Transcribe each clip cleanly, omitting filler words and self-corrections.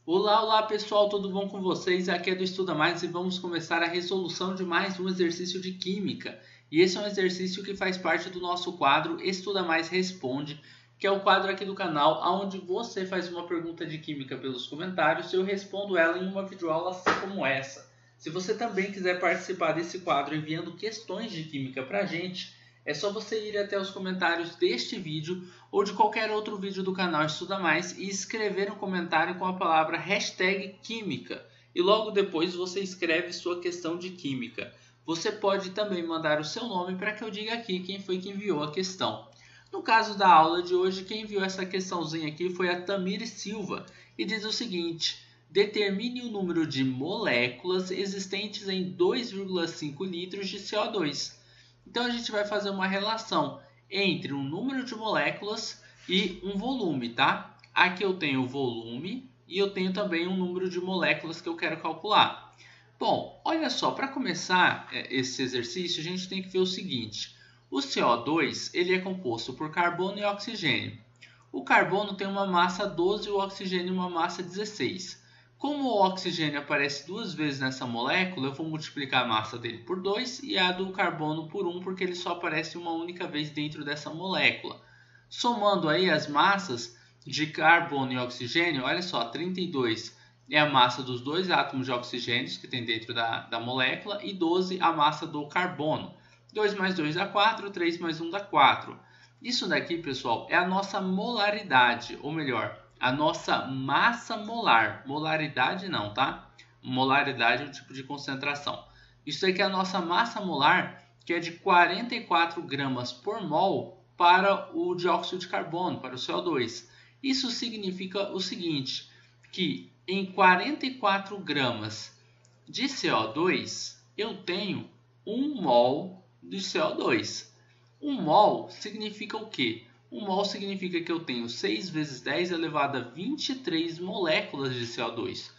Olá, olá pessoal, tudo bom com vocês? Aqui é do Estuda Mais e vamos começar a resolução de mais um exercício de Química. E esse é um exercício que faz parte do nosso quadro Estuda Mais Responde, que é o quadro aqui do canal onde você faz uma pergunta de Química pelos comentários e eu respondo ela em uma videoaula assim como essa. Se você também quiser participar desse quadro enviando questões de Química para a gente, é só você ir até os comentários deste vídeo ou de qualquer outro vídeo do canal Estuda Mais e escrever um comentário com a palavra #Química e logo depois você escreve sua questão de Química. Você pode também mandar o seu nome para que eu diga aqui quem foi que enviou a questão. No caso da aula de hoje, quem enviou essa questãozinha aqui foi a Tamir Silva e diz o seguinte: determine o número de moléculas existentes em 2,5 litros de CO2. Então a gente vai fazer uma relação entre um número de moléculas e um volume, tá? Aqui eu tenho o volume e eu tenho também um número de moléculas que eu quero calcular. Bom, olha só, para começar esse exercício, a gente tem que ver o seguinte. O CO2 ele é composto por carbono e oxigênio. O carbono tem uma massa 12 e o oxigênio uma massa 16. Como o oxigênio aparece duas vezes nessa molécula, eu vou multiplicar a massa dele por 2 e a do carbono por 1, porque ele só aparece uma única vez dentro dessa molécula. Somando aí as massas de carbono e oxigênio, olha só, 32 é a massa dos dois átomos de oxigênio que tem dentro da molécula e 12 a massa do carbono. 2 mais 2 dá 4, 3 mais 1 dá 4. Isso daqui, pessoal, é a nossa molaridade, ou melhor, a nossa massa molar. Molaridade não, tá? Molaridade é um tipo de concentração. Isso aqui é a nossa massa molar, que é de 44 gramas por mol para o dióxido de carbono, para o CO2. Isso significa o seguinte, que em 44 gramas de CO2, eu tenho 1 mol de CO2. 1 mol significa o quê? 1 mol significa que eu tenho 6 vezes 10 elevado a 23 moléculas de CO2.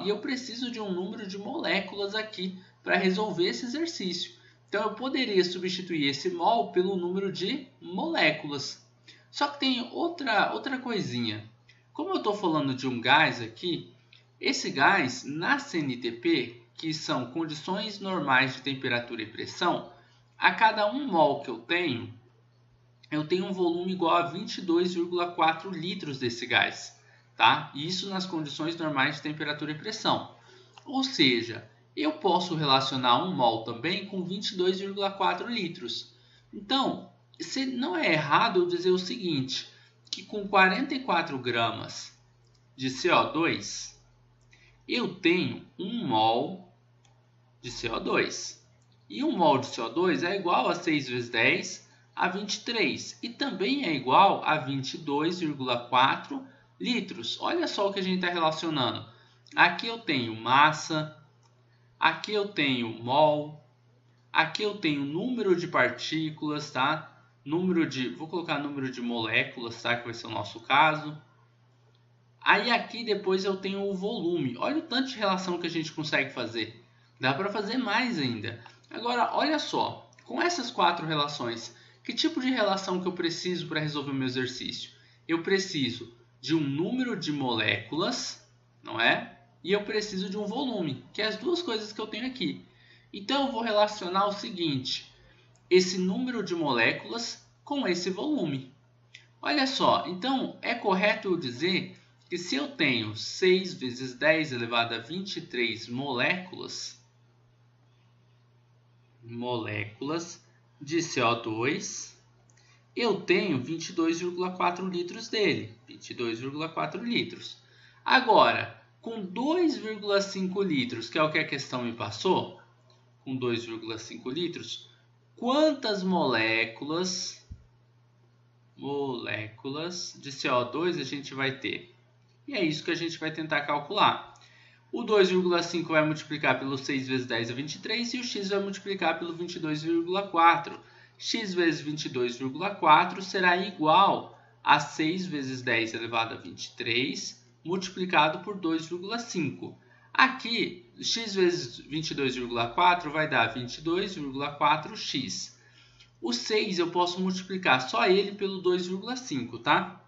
E eu preciso de um número de moléculas aqui para resolver esse exercício. Então eu poderia substituir esse mol pelo número de moléculas. Só que tem outra coisinha. Como eu estou falando de um gás aqui, esse gás na CNTP, que são condições normais de temperatura e pressão, a cada 1 mol que eu tenho um volume igual a 22,4 litros desse gás, tá? Isso nas condições normais de temperatura e pressão. Ou seja, eu posso relacionar 1 mol também com 22,4 litros. Então, não é errado eu dizer o seguinte, que com 44 gramas de CO2, eu tenho 1 mol de CO2. E 1 mol de CO2 é igual a 6 vezes 10 a 23 e também é igual a 22,4 litros. Olha só o que a gente está relacionando. Aqui eu tenho massa, aqui eu tenho mol, aqui eu tenho número de partículas, tá? Vou colocar número de moléculas, tá? Que vai ser o nosso caso. Aí aqui depois eu tenho o volume. Olha o tanto de relação que a gente consegue fazer. Dá para fazer mais ainda. Agora, olha só. Com essas 4 relações, que tipo de relação que eu preciso para resolver o meu exercício? Eu preciso de um número de moléculas, não é? E eu preciso de um volume, que é as duas coisas que eu tenho aqui. Então eu vou relacionar o seguinte, esse número de moléculas com esse volume. Olha só, então é correto eu dizer que se eu tenho 6 vezes 10 elevado a 23 moléculas de CO2, eu tenho 22,4 litros dele. 22,4 litros. Agora, com 2,5 litros, que é o que a questão me passou, com 2,5 litros, quantas moléculas de CO2 a gente vai ter? E é isso que a gente vai tentar calcular. O 2,5 vai multiplicar pelo 6 vezes 10 é 23 e o x vai multiplicar pelo 22,4. X vezes 22,4 será igual a 6 vezes 10 elevado a 23 multiplicado por 2,5. Aqui, x vezes 22,4 vai dar 22,4x. O 6 eu posso multiplicar só ele pelo 2,5, tá?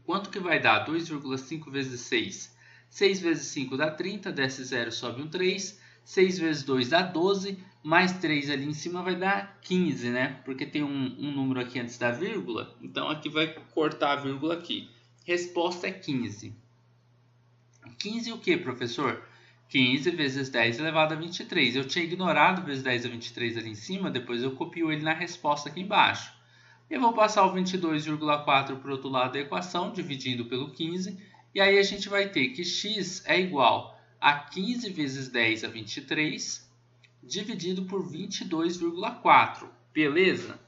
Quanto que vai dar? 2,5 vezes 6. 6 vezes 5 dá 30, desce 0, sobe um 3. 6 vezes 2 dá 12, mais 3 ali em cima vai dar 15, né? Porque tem um número aqui antes da vírgula, então aqui vai cortar a vírgula aqui. Resposta é 15. 15 o que, professor? 15 vezes 10 elevado a 23. Eu tinha ignorado vezes 10 a 23 ali em cima, depois eu copio ele na resposta aqui embaixo. Eu vou passar o 22,4 para o outro lado da equação, dividindo pelo 15, e aí a gente vai ter que x é igual a 15 vezes 10 a 23, dividido por 22,4, beleza?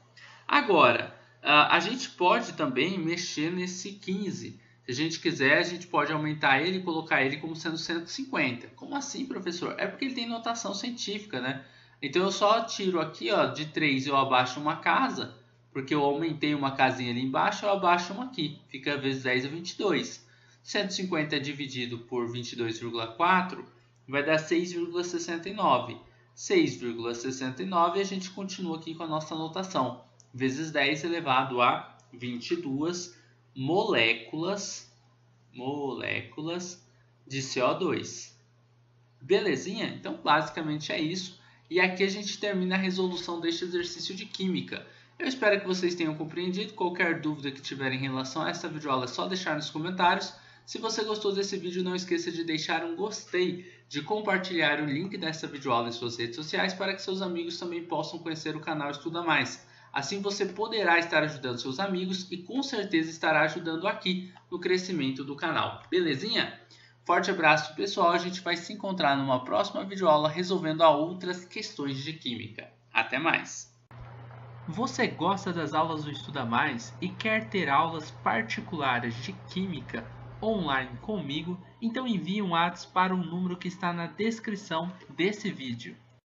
Agora, a gente pode também mexer nesse 15. Se a gente quiser, a gente pode aumentar ele e colocar ele como sendo 150. Como assim, professor? É porque ele tem notação científica, né? Então eu só tiro aqui, ó, de 3 eu abaixo uma casa, porque eu aumentei uma casinha ali embaixo, eu abaixo uma aqui. Fica vezes 10 a 22. 150 dividido por 22,4 vai dar 6,69. 6,69 e a gente continua aqui com a nossa notação. Vezes 10 elevado a 22 moléculas de CO2. Belezinha? Então, basicamente é isso. E aqui a gente termina a resolução deste exercício de química. Eu espero que vocês tenham compreendido. Qualquer dúvida que tiverem em relação a essa videoaula é só deixar nos comentários. Se você gostou desse vídeo, não esqueça de deixar um gostei, de compartilhar o link dessa videoaula em suas redes sociais para que seus amigos também possam conhecer o canal Estuda Mais. Assim você poderá estar ajudando seus amigos e com certeza estará ajudando aqui no crescimento do canal. Belezinha? Forte abraço, pessoal. A gente vai se encontrar numa próxima videoaula resolvendo outras questões de química. Até mais! Você gosta das aulas do Estuda Mais e quer ter aulas particulares de química online comigo? Então envie um WhatsApp para o número que está na descrição desse vídeo.